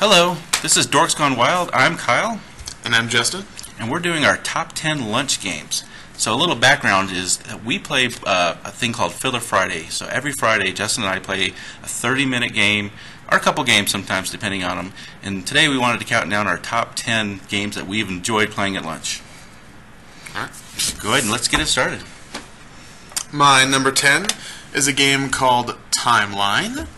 Hello, this is Dorks Gone Wild. I'm Kyle. And I'm Justin. And we're doing our top 10 lunch games. So a little background is that we play a thing called Filler Friday. So every Friday, Justin and I play a 30-minute game, or a couple games sometimes, depending on them. And today we wanted to count down our top 10 games that we've enjoyed playing at lunch. All right. Go ahead and let's get it started. My number 10 is a game called Timeline.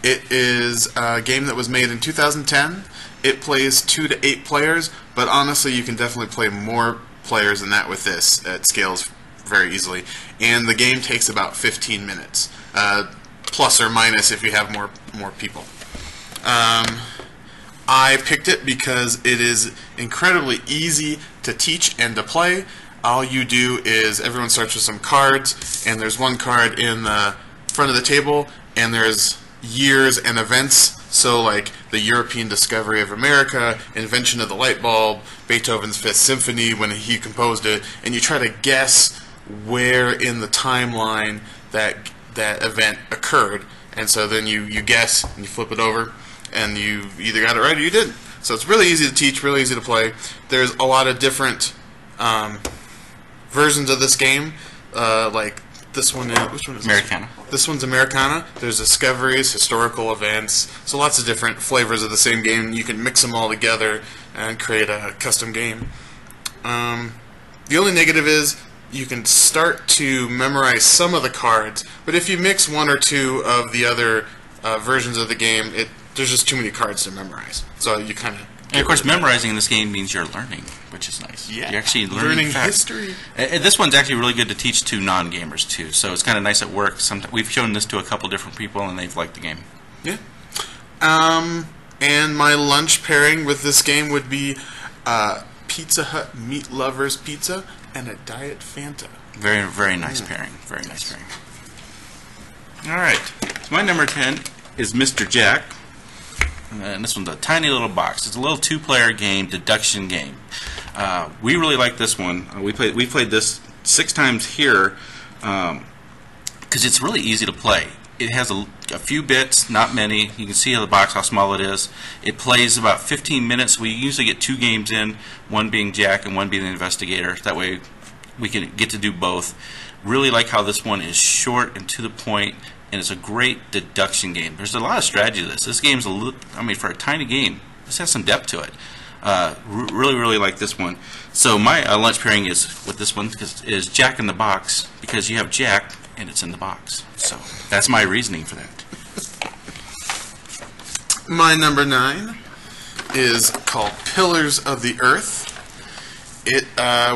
It is a game that was made in 2010. It plays 2 to 8 players, but honestly you can definitely play more players than that with this. It scales very easily. And the game takes about 15 minutes, plus or minus if you have more people. I picked it because it is incredibly easy to teach and to play. All you do is everyone starts with some cards, and there's one card in the front of the table, and there's years and events. So like the European discovery of America, invention of the light bulb, Beethoven's Fifth Symphony when he composed it, and you try to guess where in the timeline that event occurred. And so then you guess and you flip it over, and you either got it right or you didn't. So it's really easy to teach, really easy to play. There's a lot of different versions of this game, like this one. Which one is Americana. This one's Americana. There's discoveries, historical events, so lots of different flavors of the same game. You can mix them all together and create a custom game. The only negative is you can start to memorize some of the cards, but if you mix one or two of the other versions of the game, there's just too many cards to memorize. So you kind of... And of course, memorizing in this game means you're learning, which is nice. Yeah. You're actually learning facts. history. This one's actually really good to teach to non-gamers too. So it's kind of nice at work. We've shown this to a couple different people, and they've liked the game. Yeah. And my lunch pairing with this game would be Pizza Hut Meat Lovers Pizza and a Diet Fanta. Very, very nice pairing. Very nice pairing. All right. So my number 10 is Mr. Jack. And this one's a tiny little box. It's a little 2-player game, deduction game. We really like this one. We played this 6 times here because it's really easy to play. It has a few bits, not many. You can see on the box how small it is. It plays about 15 minutes. We usually get 2 games in, one being Jack and one being the investigator. That way we can get to do both. Really like how this one is short and to the point. And it's a great deduction game. There's a lot of strategy to this. This game's for a tiny game, this has some depth to it. Really like this one. So my lunch pairing is with this one is Jack in the Box, because you have Jack and it's in the box. So that's my reasoning for that. My number 9 is called Pillars of the Earth. It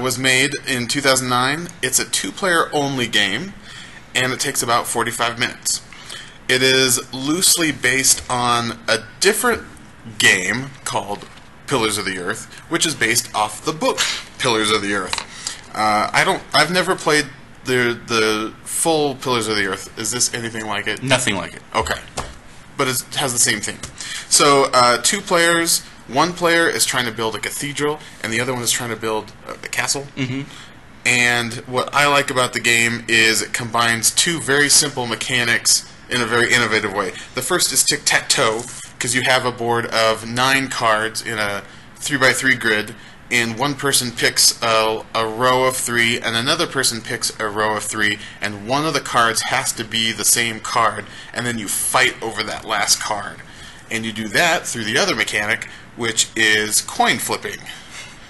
was made in 2009. It's a 2-player only game, and it takes about 45 minutes. It is loosely based on a different game called Pillars of the Earth, which is based off the book Pillars of the Earth. I've never played the full Pillars of the Earth. Is this anything like it? Nothing like it. Okay, but it has the same theme. So 2 players. One player is trying to build a cathedral, and the other one is trying to build a castle. Mm-hmm. And what I like about the game is it combines 2 very simple mechanics in a very innovative way. The first is tic-tac-toe, because you have a board of 9 cards in a 3x3 grid, and one person picks a row of 3, and another person picks a row of 3, and one of the cards has to be the same card, and then you fight over that last card. And you do that through the other mechanic, which is coin flipping.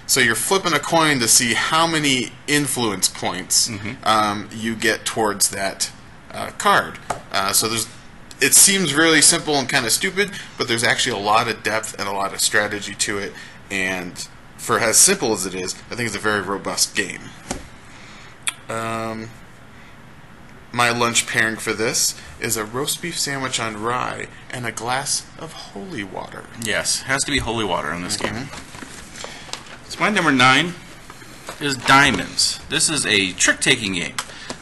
So you're flipping a coin to see how many influence points you get towards that card. So it seems really simple and kind of stupid, but there's actually a lot of depth and a lot of strategy to it. And for as simple as it is, I think it's a very robust game. My lunch pairing for this is a roast beef sandwich on rye and a glass of holy water. Yes, it has to be holy water in this game. So my number 9 is Diamonds. This is a trick-taking game.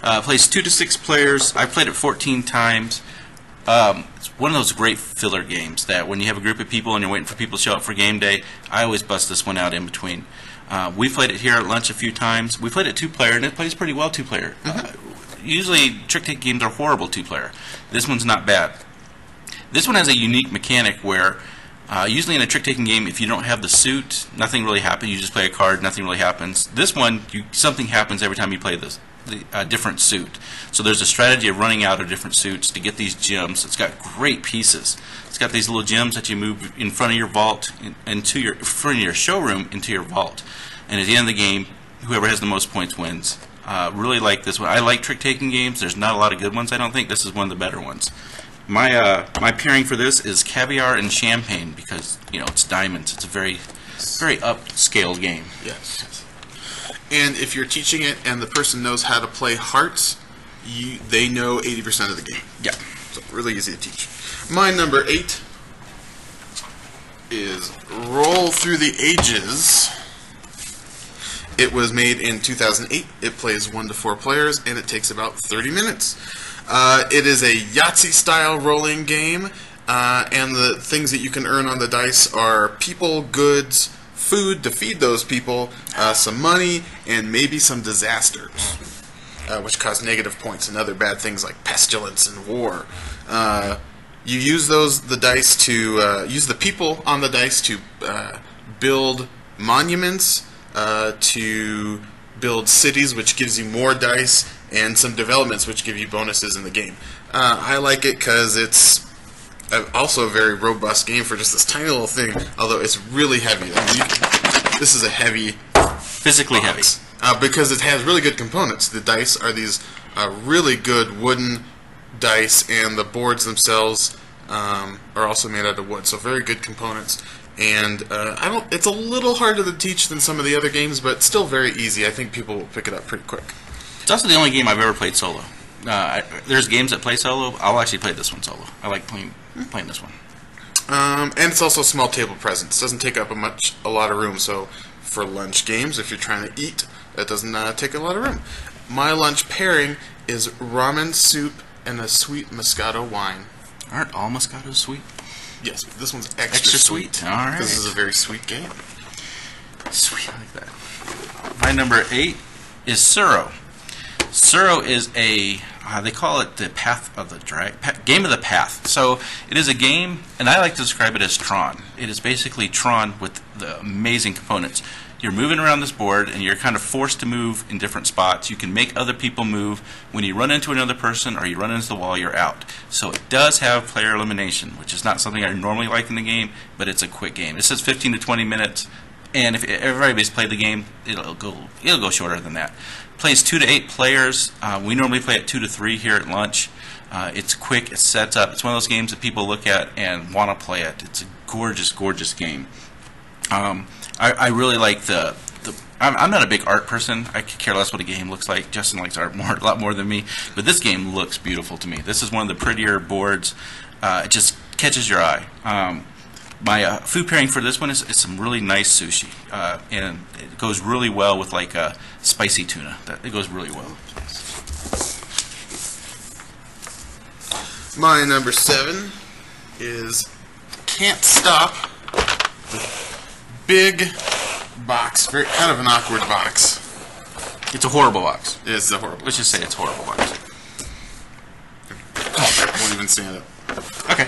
Plays 2 to 6 players. I've played it 14 times. It's one of those great filler games that when you have a group of people and you're waiting for people to show up for game day, I always bust this one out in between. We played it here at lunch a few times. We played it 2-player, and it plays pretty well 2-player. Usually trick-taking games are horrible 2-player. This one's not bad. This one has a unique mechanic where Usually in a trick-taking game, if you don't have the suit, nothing really happens. You just play a card, nothing really happens. This one, something happens every time you play the different suit. So there's a strategy of running out of different suits to get these gems. It's got great pieces. It's got these little gems that you move in front of your vault, in front of your showroom into your vault. And at the end of the game, whoever has the most points wins. Really like this one. I like trick-taking games. There's not a lot of good ones, I don't think. This is one of the better ones. My pairing for this is caviar and champagne because, you know, it's diamonds. It's a very upscaled game. Yes. And if you're teaching it and the person knows how to play hearts, they know 80% of the game. Yeah. So really easy to teach. My number 8 is Roll Through the Ages. It was made in 2008. It plays 1 to 4 players, and it takes about 30 minutes. It is a Yahtzee-style rolling game, and the things that you can earn on the dice are people, goods, food to feed those people, some money, and maybe some disasters, which cause negative points and other bad things like pestilence and war. You use the dice to use the people on the dice to build monuments, to build cities, which gives you more dice, and some developments, which give you bonuses in the game. I like it because it's also a very robust game for just this tiny little thing, although it's really heavy. I mean, this is a heavy... Physically box, heavy. because it has really good components. The dice are these really good wooden dice, and the boards themselves are also made out of wood, so very good components. And it's a little harder to teach than some of the other games, but still very easy. I think people will pick it up pretty quick. It's also the only game I've ever played solo. There's games that play solo. I'll actually play this one solo. I like playing this one. And it's also a small table presence. It doesn't take up a lot of room. So for lunch games, if you're trying to eat, that doesn't take a lot of room. My lunch pairing is ramen soup and a sweet Moscato wine. Aren't all Moscatos sweet? Yes, this one's extra sweet. All right. This is a very sweet game. Sweet, I like that. My number 8 is Suro. Suro is they call it the Path of the Game of the Path. So it is a game, and I like to describe it as Tron. It is basically Tron with the amazing components. You're moving around this board, and you're kind of forced to move in different spots. You can make other people move. When you run into another person or you run into the wall, you're out. So it does have player elimination, which is not something I normally like in the game, but it's a quick game. It says 15 to 20 minutes, and if everybody's played the game, it'll go shorter than that. Plays 2 to 8 players. We normally play at 2 to 3 here at lunch. It's quick. It sets up. It's one of those games that people look at and want to play it. It's a gorgeous, gorgeous game. I really like the I'm not a big art person. I could care less what a game looks like. Justin likes art a lot more than me. But this game looks beautiful to me. This is one of the prettier boards. It just catches your eye. My food pairing for this one is some really nice sushi. And it goes really well with like spicy tuna. It goes really well. My number 7 is Can't Stop. Big box, very kind of an awkward box. It's a horrible box. It's a horrible. Let's just say it's a horrible box. I won't even stand up. Okay.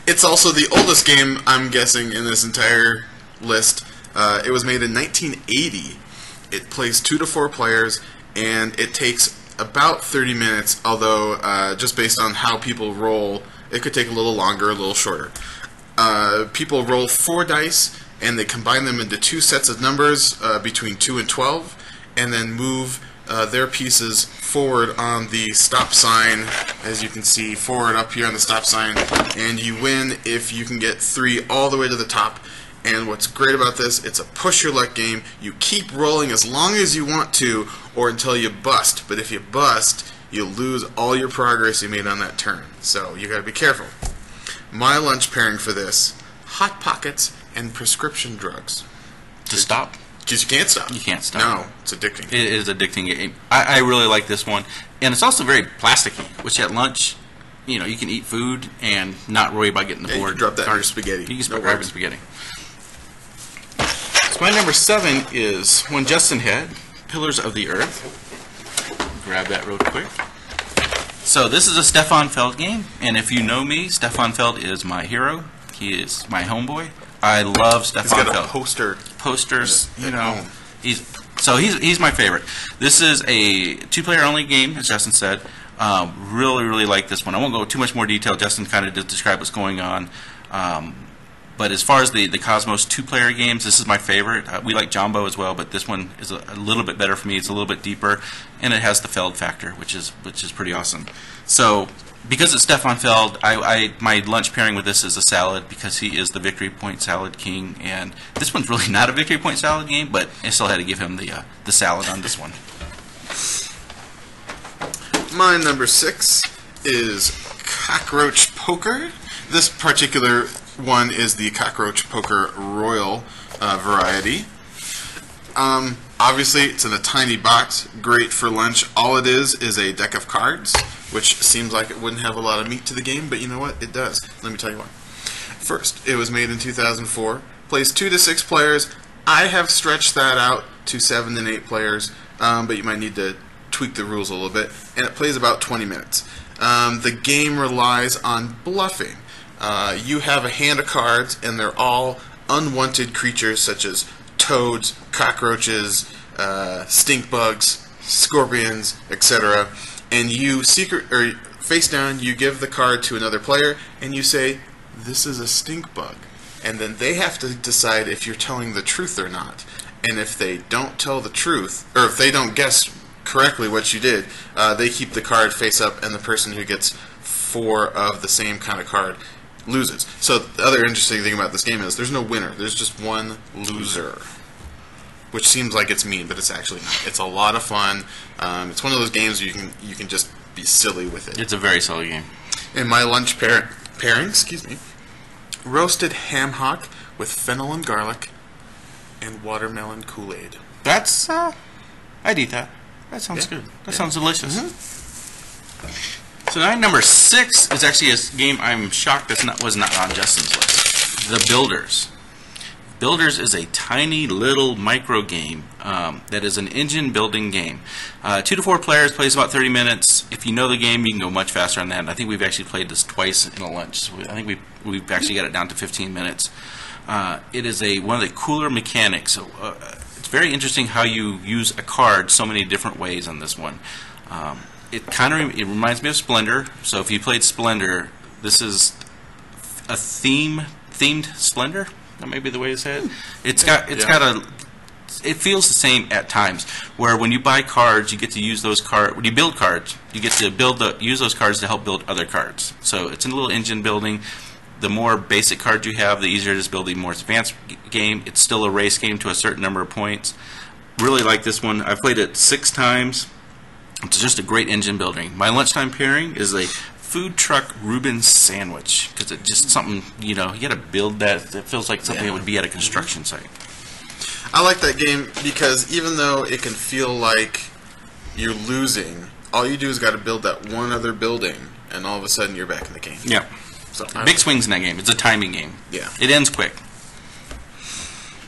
It's also the oldest game, I'm guessing, in this entire list. It was made in 1980. It plays 2 to 4 players, and it takes about 30 minutes, although just based on how people roll, it could take a little longer, a little shorter. People roll 4 dice, and they combine them into 2 sets of numbers between 2 and 12, and then move their pieces forward on the stop sign, as you can see, forward up here on the stop sign, and you win if you can get 3 all the way to the top. And what's great about this, it's a push your luck game. You keep rolling as long as you want to, or until you bust. But if you bust, you lose all your progress you made on that turn. So you gotta be careful. My lunch pairing for this, Hot Pockets and prescription drugs. To stop? Because you can't stop. You can't stop. No, it's addicting. It is an addicting game. I really like this one. And it's also very plasticky, which at lunch, you know, you can eat food and not worry about getting the board. You can drop that in your spaghetti. You can grab your spaghetti. So my number 7 is one Justin had, Pillars of the Earth. Grab that real quick. So this is a Stefan Feld game, and if you know me, Stefan Feld is my hero. He is my homeboy. I love Stefan Feld. He's got a posters, at home. He's my favorite. This is a two-player only game, as Justin said. Really like this one. I won't go too much more detail. Justin kind of did describe what's going on. But as far as the Cosmos two-player games, this is my favorite. We like Jumbo as well, but this one is a little bit better for me. It's a little bit deeper, and it has the Feld factor, which is pretty awesome. So because it's Stefan Feld, my lunch pairing with this is a salad because he is the victory point salad king, and this one's really not a victory point salad game, but I still had to give him the salad on this one. My number 6 is Cockroach Poker. This particular one is the Cockroach Poker Royal variety. Obviously, it's in a tiny box, great for lunch. All it is a deck of cards, which seems like it wouldn't have a lot of meat to the game, but you know what? It does. Let me tell you why. First, it was made in 2004. Plays 2 to 6 players. I have stretched that out to 7 and 8 players, but you might need to tweak the rules a little bit. And it plays about 20 minutes. The game relies on bluffing. You have a hand of cards, and they're all unwanted creatures such as toads, cockroaches, stink bugs, scorpions, etc. And you face down, you give the card to another player, and you say, "This is a stink bug." And then they have to decide if you're telling the truth or not. And if they don't tell the truth, or if they don't guess correctly what you did, they keep the card face up, and the person who gets 4 of the same kind of card loses. So the other interesting thing about this game is there's no winner. There's just one loser, which seems like it's mean, but it's actually not. It's a lot of fun. It's one of those games where you can just be silly with it. It's a very silly game. In my lunch pairing, roasted ham hock with fennel and garlic and watermelon Kool-Aid. That's I'd eat that. That sounds good. That sounds delicious. So now number 6 is actually a game I'm shocked was not on Justin's list. The Builders. Builders is a tiny little micro game that is an engine building game. 2 to 4 players, plays about 30 minutes. If you know the game, you can go much faster on that. I think we've actually played this twice in a lunch. So I think we've actually got it down to 15 minutes. It is one of the cooler mechanics. So it's very interesting how you use a card so many different ways on this one. It reminds me of Splendor. So if you played Splendor, this is a themed Splendor. That may be the way to say it. It feels the same at times. Where when you buy cards, you get to use those cards. When you build cards, you get to use those cards to help build other cards. So it's a little engine building. The more basic cards you have, the easier it is to build a more advanced game. It's still a race game to a certain number of points. Really like this one. I've played it 6 times. It's just a great engine building. My lunchtime pairing is a food truck Reuben sandwich because it's just something, you got to build that. It feels like something that would be at a construction site. I like that game because even though it can feel like you're losing, all you do is got to build that one other building, and all of a sudden you're back in the game. Yeah. So big swings in that game. It's a timing game. Yeah. It ends quick.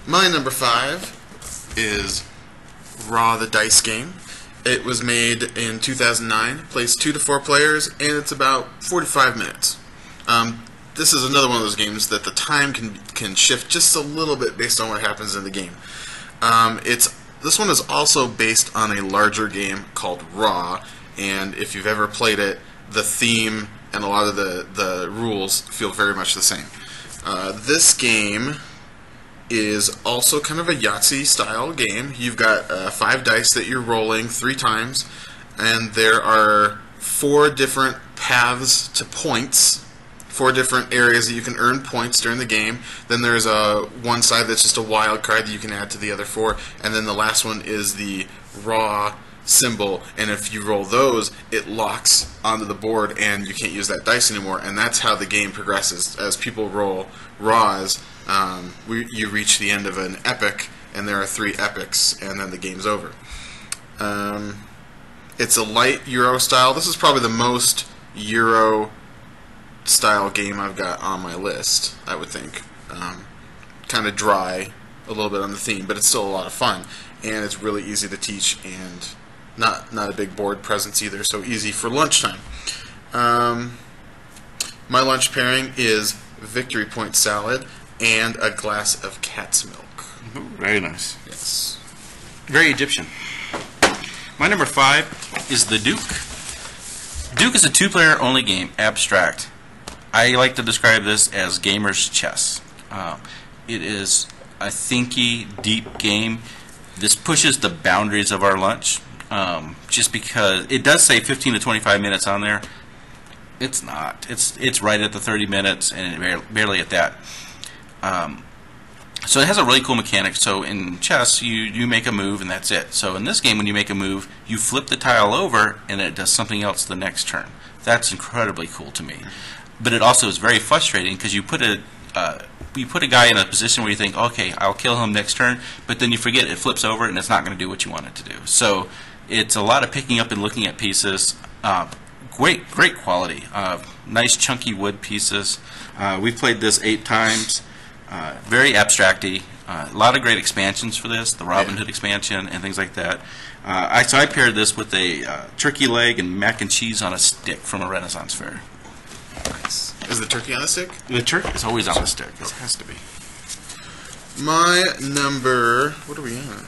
My number 5 is Raw the Dice Game. It was made in 2009, plays 2 to 4 players, and it's about 45 minutes. This is another one of those games that the time can shift just a little bit based on what happens in the game. This one is also based on a larger game called Raw, and if you've ever played it, the theme and a lot of the rules feel very much the same. This game is also kind of a Yahtzee style game. You've got 5 dice that you're rolling 3 times, and there are 4 different paths to points, 4 different areas that you can earn points during the game. Then there's one side that's just a wild card that you can add to the other 4, and then the last one is the raw symbol, and if you roll those, it locks onto the board and you can't use that dice anymore, and that's how the game progresses. As people roll raws, you reach the end of an epic, and there are 3 epics, and then the game's over. It's a light Euro style. This is probably the most Euro style game I've got on my list, I would think. Kind of dry, a little bit on the theme, but it's still a lot of fun, and it's really easy to teach, and not a big board presence either, so easy for lunchtime. My lunch pairing is Victory Point salad and a glass of cat's milk. Ooh, very nice. Yes. Very Egyptian. My number 5 is the Duke. Duke is a 2-player only game, abstract. I like to describe this as gamer's chess. It is a thinky, deep game. This pushes the boundaries of our lunch, just because it does say 15 to 25 minutes on there. It's not. It's right at the 30 minutes, and barely at that. So it has a really cool mechanic. So in chess, you make a move, and that's it. So in this game, when you make a move, you flip the tile over, and it does something else the next turn. That's incredibly cool to me. But it also is very frustrating because you put a guy in a position where you think, okay, I'll kill him next turn, but then you forget it flips over and it's not going to do what you want it to do. So it's a lot of picking up and looking at pieces. Great quality. Nice chunky wood pieces. We've played this 8 times. Very abstracty. A lot of great expansions for this, the Robin Hood expansion and things like that. So I paired this with a turkey leg and mac and cheese on a stick from a Renaissance fair. Nice. Is the turkey on a stick? The turkey is always on the stick. It has to be. My number... What are we on?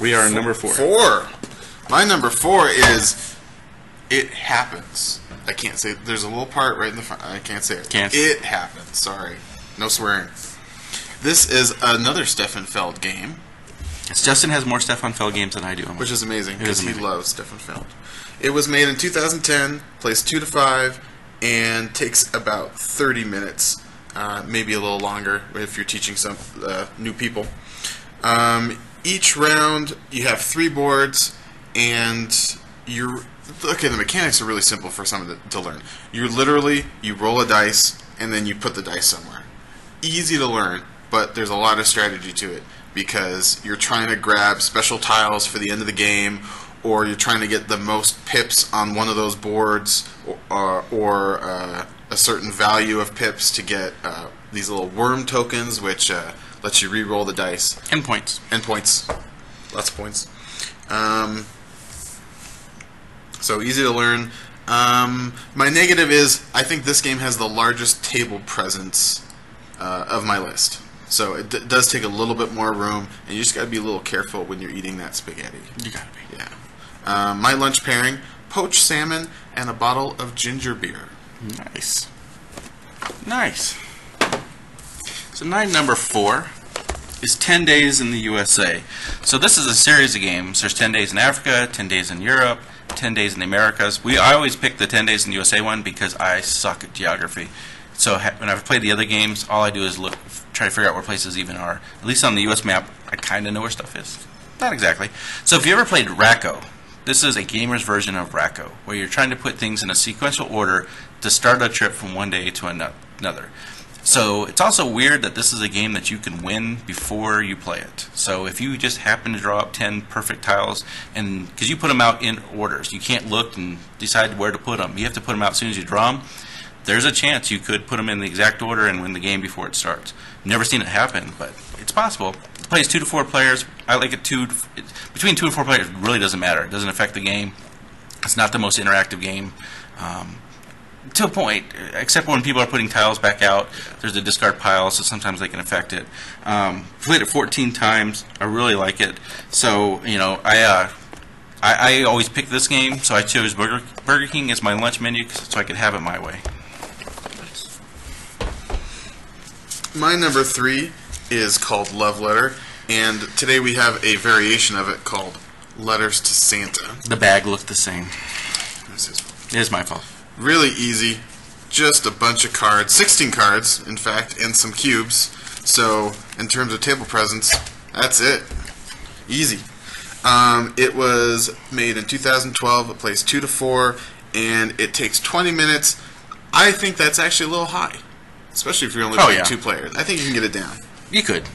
We are number 4. 4. My number 4 is... It Happens. I can't say... There's a little part right in the front. I can't say it. Can't. It Happens. Sorry. No swearing. This is another Stefan Feld game. Justin has more Stefan Feld games than I do. Which is amazing, because he loves Stefan Feld. It was made in 2010, plays 2 to 5, and takes about 30 minutes, maybe a little longer if you're teaching some new people. Each round, you have 3 boards, and the mechanics are really simple for someone to learn. You roll a dice, and then you put the dice somewhere. Easy to learn, but there's a lot of strategy to it, because you're trying to grab special tiles for the end of the game, or you're trying to get the most pips on one of those boards, or a certain value of pips to get these little worm tokens, which lets you re-roll the dice. And points. And points. Lots of points. So easy to learn. My negative is I think this game has the largest table presence of my list. So it does take a little bit more room, and you just got to be a little careful when you're eating that spaghetti. You got to be. Yeah. My lunch pairing, poached salmon and a bottle of ginger beer. Nice. Nice. So my number 4 is 10 Days in the USA. So this is a series of games. There's 10 Days in Africa, 10 Days in Europe, 10 Days in the Americas. I always pick the 10 Days in the USA one because I suck at geography. So when I've played the other games, all I do is try to figure out where places even are. At least on the US map, I kind of know where stuff is. Not exactly. So if you ever played Racco, this is a gamer's version of Racco, where you're trying to put things in a sequential order to start a trip from one day to another. So it's also weird that this is a game that you can win before you play it. So if you just happen to draw up 10 perfect tiles, and because you put them out in orders, you can't look and decide where to put them. You have to put them out as soon as you draw them. There's a chance you could put them in the exact order and win the game before it starts. Never seen it happen, but it's possible. It plays 2 to 4 players. I like it between 2 and 4 players. It really doesn't matter. It doesn't affect the game. It's not the most interactive game. To a point, except when people are putting tiles back out, there's a discard pile, so sometimes they can affect it. Played it 14 times. I really like it. So, I always pick this game, so I chose Burger King as my lunch menu so I could have it my way. My number 3 is called Love Letter, and today we have a variation of it called Letters to Santa. The bag looked the same. It is my fault. Really easy. Just a bunch of cards. 16 cards, in fact, and some cubes. So, in terms of table presence, that's it. Easy. It was made in 2012. It plays 2 to 4, and it takes 20 minutes. I think that's actually a little high, especially if you're only playing 2 players. I think you can get it down. You could.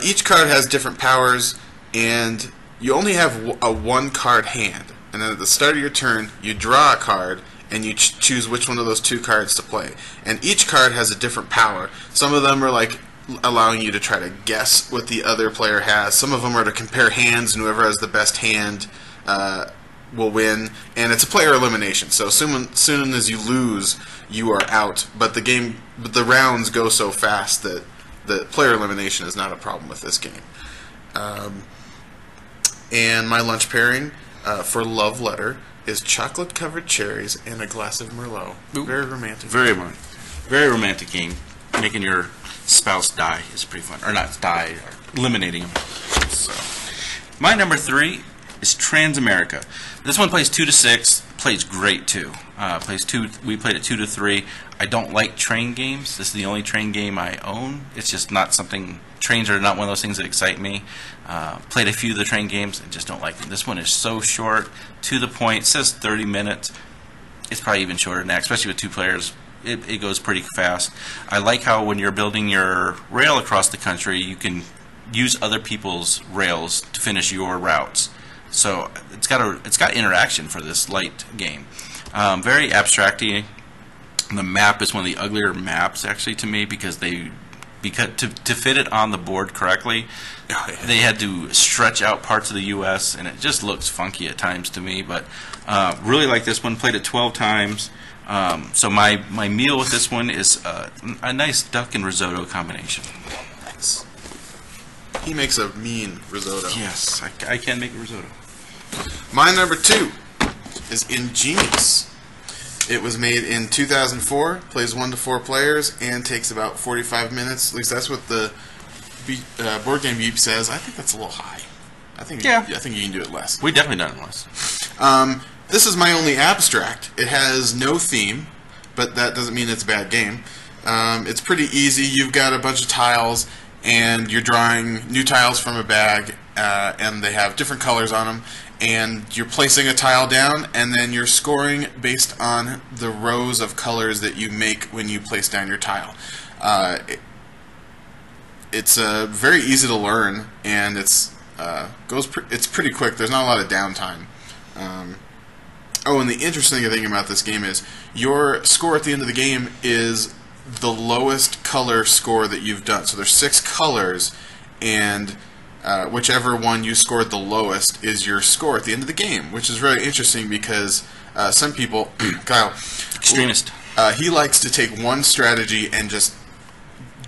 Each card has different powers, and you only have a 1-card hand. And then at the start of your turn, you draw a card, and you choose which one of those 2 cards to play. And each card has a different power. Some of them are like allowing you to try to guess what the other player has. Some of them are to compare hands, and whoever has the best hand will win. And it's a player elimination, so soon as you lose, you are out. But the rounds go so fast that the player elimination is not a problem with this game. And my lunch pairing for Love Letter is chocolate-covered cherries and a glass of Merlot. Ooh. Very romantic. Very romantic game. Making your spouse die is pretty fun. Or not die, eliminating them. So, my number 3 is Transamerica. This one plays 2 to 6. Plays great too. We played it 2 to 3. I don't like train games. This is the only train game I own. It's just not something. Trains are not one of those things that excite me. Played a few of the train games and just don't like them. This one is so short, to the point. It says 30 minutes. It's probably even shorter than that, especially with 2 players. It goes pretty fast. I like how when you're building your rail across the country, you can use other people's rails to finish your routes. So it's got interaction for this light game. Very abstracty. The map is one of the uglier maps actually to me because to fit it on the board correctly, they had to stretch out parts of the U.S. and it just looks funky at times to me. But really like this one. Played it 12 times. So my meal with this one is a nice duck and risotto combination. Nice. He makes a mean risotto. Yes, I can make a risotto. My number 2 is Ingenious. It was made in 2004, plays 1 to 4 players, and takes about 45 minutes. At least that's what the Board Game Geek says. I think that's a little high. I think you can do it less. We definitely done it less. This is my only abstract. It has no theme, but that doesn't mean it's a bad game. It's pretty easy. You've got a bunch of tiles, and you're drawing new tiles from a bag, and they have different colors on them. And you're placing a tile down, and then you're scoring based on the rows of colors that you make when you place down your tile. It's very easy to learn, and it's pretty quick. There's not a lot of downtime. And the interesting thing about this game is your score at the end of the game is the lowest color score that you've done. So there's 6 colors, and whichever one you scored the lowest is your score at the end of the game, which is very interesting because some people, Kyle, extremist, he likes to take one strategy and just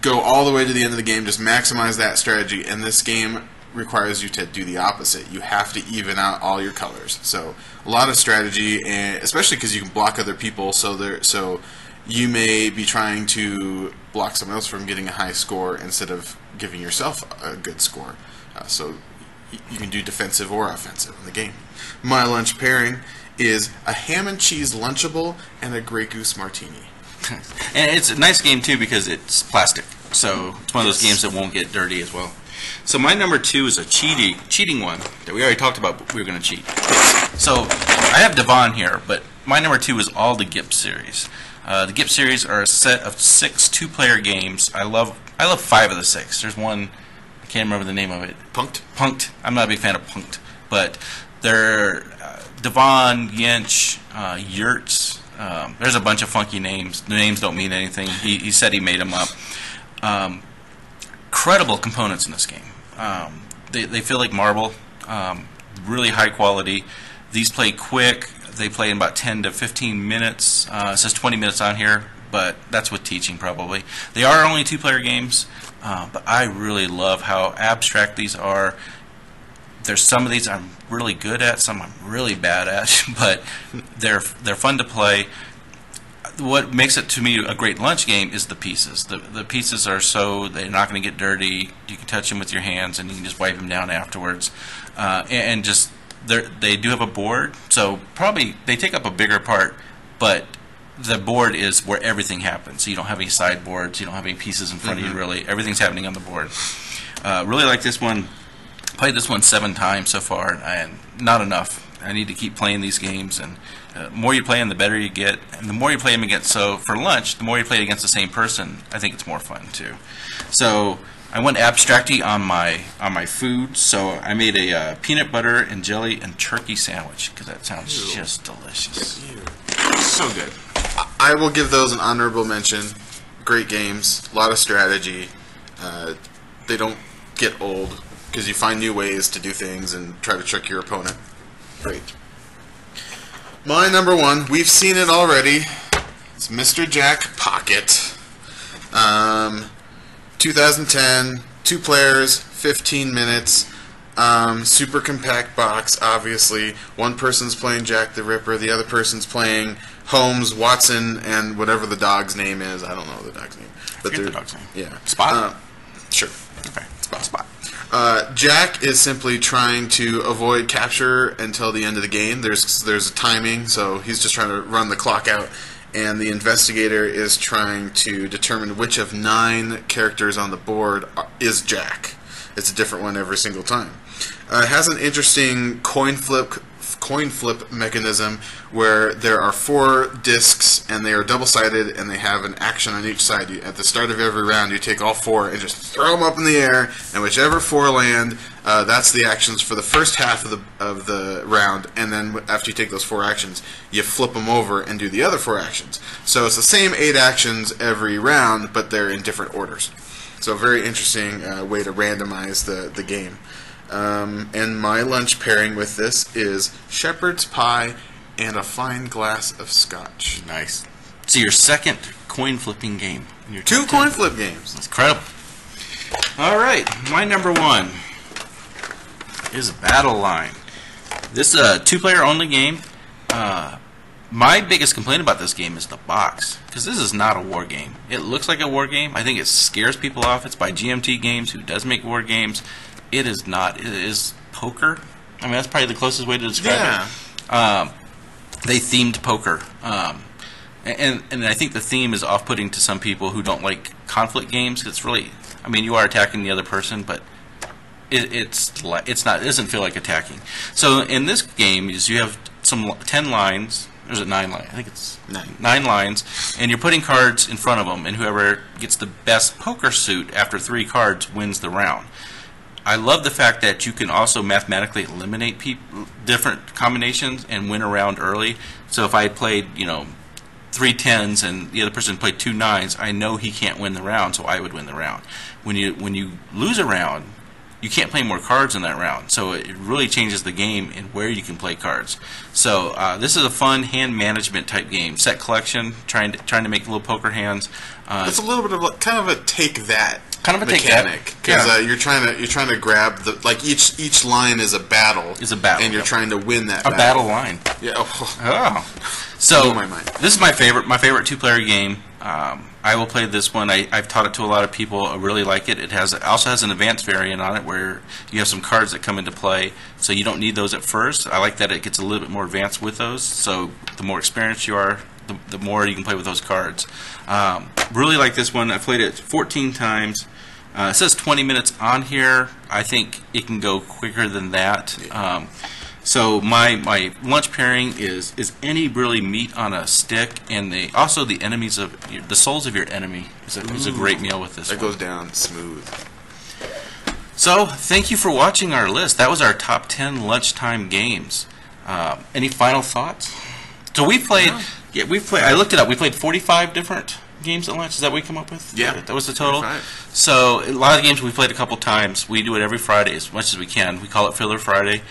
go all the way to the end of the game, just maximize that strategy, and this game requires you to do the opposite. You have to even out all your colors. So a lot of strategy, and especially because you can block other people, so you may be trying to block someone else from getting a high score instead of giving yourself a good score. So you can do defensive or offensive in the game. My lunch pairing is a ham and cheese Lunchable and a Grey Goose martini. And it's a nice game too because it's plastic, so it's one of those games that won't get dirty as well. So my number 2 is a cheating one that we already talked about. But we were going to cheat. So I have Devon here, but my number 2 is all the GIP series. The GIP series are a set of 6 2-player games. I love 5 of the 6. There's one. I can't remember the name of it. Punked. I'm not a big fan of Punked, but they're Devon, Yench, Yurts. There's a bunch of funky names. The names don't mean anything. He said he made them up. Incredible components in this game. They feel like marble. Really high quality. These play quick. They play in about 10 to 15 minutes. It says 20 minutes on here, but that's with teaching probably. They are only 2-player games. But I really love how abstract these are. There's some of these I'm really good at, some I'm really bad at, but they're fun to play. What makes it to me a great lunch game is the pieces. The pieces are they're not going to get dirty. You can touch them with your hands and you can just wipe them down afterwards. And just they do have a board, so probably they take up a bigger part, but the board is where everything happens. So you don't have any sideboards, you don't have any pieces in front of you really. Everything's happening on the board. Really like this one. Played this one 7 times so far, and not enough. I need to keep playing these games, and the more you play them, the better you get. And the more you play them against, so for lunch, the more you play it against the same person, I think it's more fun too. So I went abstracty on my food, so I made a peanut butter and jelly and turkey sandwich because that sounds just delicious. So good. I will give those an honorable mention. Great games, a lot of strategy. They don't get old because you find new ways to do things and try to trick your opponent. Great. My number 1, we've seen it already. It's Mr. Jack Pocket. 2010, 2 players, 15 minutes. Super compact box, obviously. One person's playing Jack the Ripper, the other person's playing Holmes, Watson, and whatever the dog's name is. I don't know the dog's name. But the dog's name. Yeah. Spot? Sure. Okay. Spot. Jack is simply trying to avoid capture until the end of the game. There's a timing, so he's just trying to run the clock out. And the investigator is trying to determine which of 9 characters on the board is Jack. It's a different one every single time. It has an interesting coin flip mechanism where there are 4 discs and they are double-sided and they have an action on each side. At the start of every round, you take all 4 and just throw them up in the air, and whichever 4 land, that's the actions for the first half of the round. And then after you take those 4 actions, you flip them over and do the other 4 actions. So it's the same 8 actions every round, but they're in different orders. So a very interesting way to randomize the game. And my lunch pairing with this is shepherd's pie and a fine glass of scotch. Nice. So your second coin flipping game. 2 coin flip games. That's incredible. All right, my number 1 is Battle Line. This is a 2-player only game. My biggest complaint about this game is the box, because this is not a war game. It looks like a war game. I think it scares people off. It's by GMT Games, who does make war games. It is not. It is poker. I mean, that's probably the closest way to describe it. They themed poker. And I think the theme is off-putting to some people who don't like conflict games. It's really, I mean, you are attacking the other person, but it's not. It doesn't feel like attacking. So in this game, is you have 10 lines. There's 9 lines. I think it's 9 lines, and you're putting cards in front of them, and whoever gets the best poker suit after 3 cards wins the round. I love the fact that you can also mathematically eliminate different combinations and win a round early. So if I had played, 3 10s and the other person played 2 9s, I know he can't win the round, so I would win the round. When you lose a round, you can't play more cards in that round. So it really changes the game in where you can play cards. So this is a fun hand management type game. Set collection, trying to make little poker hands. It's a little bit of kind of a take that. Kind of a mechanic, because you're trying to grab each line is a battle. And you're trying to win that. A battle line. Yeah. Oh. So this is my favorite 2-player game. I will play this one. I've taught it to a lot of people. I really like it. It also has an advanced variant on it where you have some cards that come into play, so you don't need those at first. I like that it gets a little bit more advanced with those. So the more experienced you are, the more you can play with those cards. Really like this one. I played it 14 times. It says 20 minutes on here. I think it can go quicker than that. So my lunch pairing is any really meat on a stick, and also the enemies of the souls of your enemy is a great meal with this. It goes down smooth. So thank you for watching our list. That was our top 10 lunchtime games. Any final thoughts? So we played. Yeah, I looked it up. We played 45 different games at lunch. Is that what we come up with? Yeah, that was the total. 45. So a lot of the games we played a couple times. We do it every Friday as much as we can. We call it Filler Friday.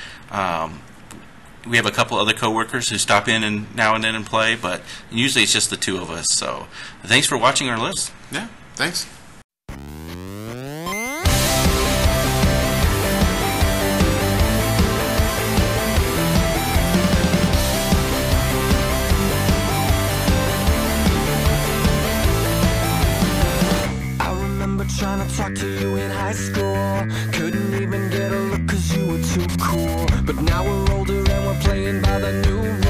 We have a couple other coworkers who stop in and now and then and play, but usually it's just the 2 of us. So thanks for watching our list. Yeah, thanks. Trying to talk to you in high school, couldn't even get a look 'cause you were too cool. But now we're older and we're playing by the new rules.